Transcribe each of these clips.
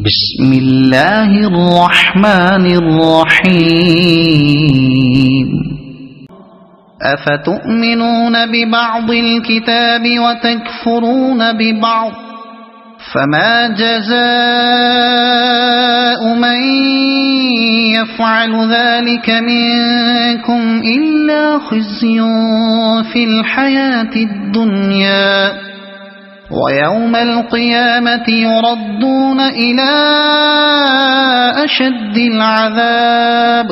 بسم الله الرحمن الرحيم أفتؤمنون ببعض الكتاب وتكفرون ببعض فما جزاء من يفعل ذلك منكم إلا خزي في الحياة الدنيا ويوم القيامة يردون إلى أشد العذاب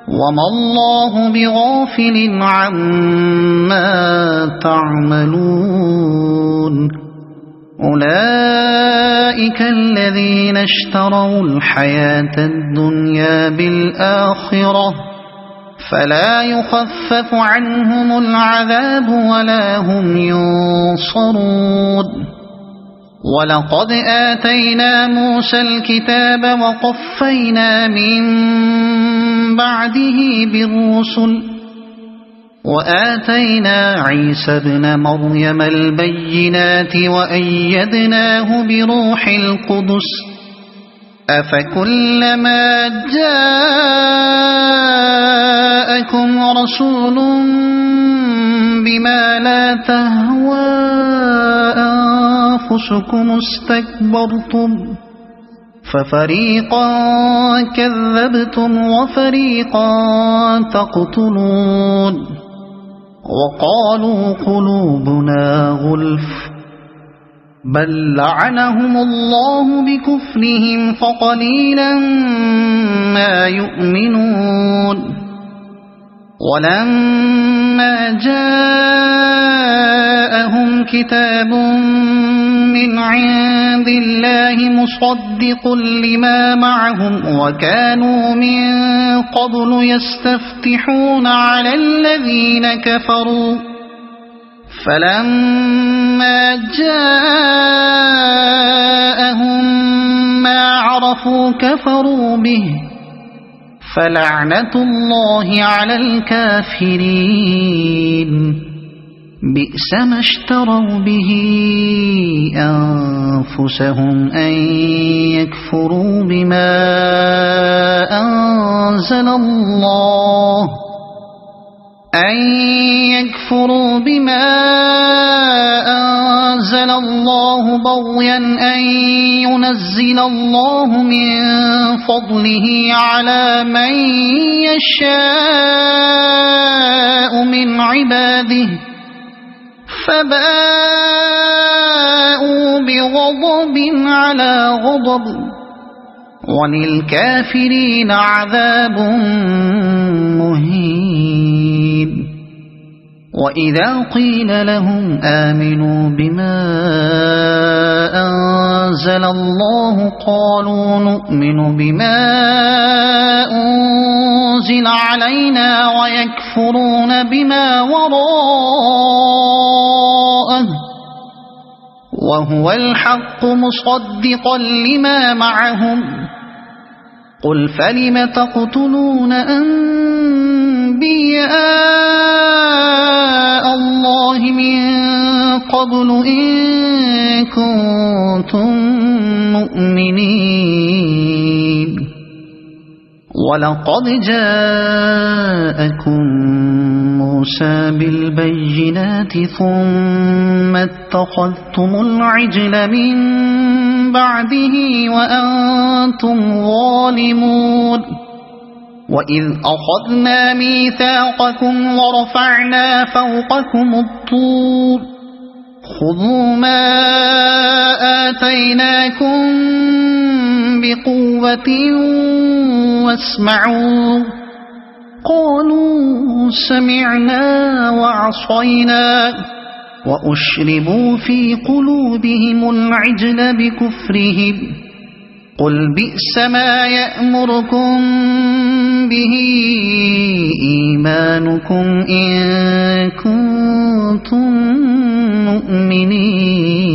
وما الله بغافل عما تعملون أولئك الذين اشتروا الحياة الدنيا بالآخرة فلا يخفف عنهم العذاب ولا هم ينصرون ولقد آتينا موسى الكتاب وقفينا من بعده بالرسل وآتينا عيسى ابن مريم البينات وأيدناه بروح القدس أفكلما جاءكم رسول بما لا تهوى أنفسكم استكبرتم ففريقا كذبتم وفريقا تقتلون وقالوا قلوبنا غلف بل لعنهم الله بكفرهم فقليلا ما يؤمنون ولما جاءهم كتاب من عند الله مصدق لما معهم وكانوا من قبل يستفتحون على الذين كفروا فلما جاءهم ما عرفوا كفروا به فلعنة الله على الكافرين بئس ما اشتروا به أنفسهم أن يكفروا بما أنزل الله بغيا أن ينزل الله من فضله على من يشاء من عباده فباءوا بغضب على غضب وللكافرين عذاب مهين وإذا قيل لهم آمنوا بما أنزل الله قالوا نؤمن بما أنزل علينا ويكفرون بما وراءه وهو الحق مصدقا لما معهم قل فلم تقتلون أنبياء الله من قبل إن كنتم مؤمنين ولقد جاءكم موسى بالبينات ثم اتخذتم العجل من بعده وأنتم ظالمون وإذ أخذنا ميثاقكم ورفعنا فوقكم الطور خذوا ما آتيناكم بقوة واسمعوا قالوا سمعنا وعصينا وأشربوا في قلوبهم العجل بكفرهم قل بئس ما يأمركم به إيمانكم إن كنتم مؤمنين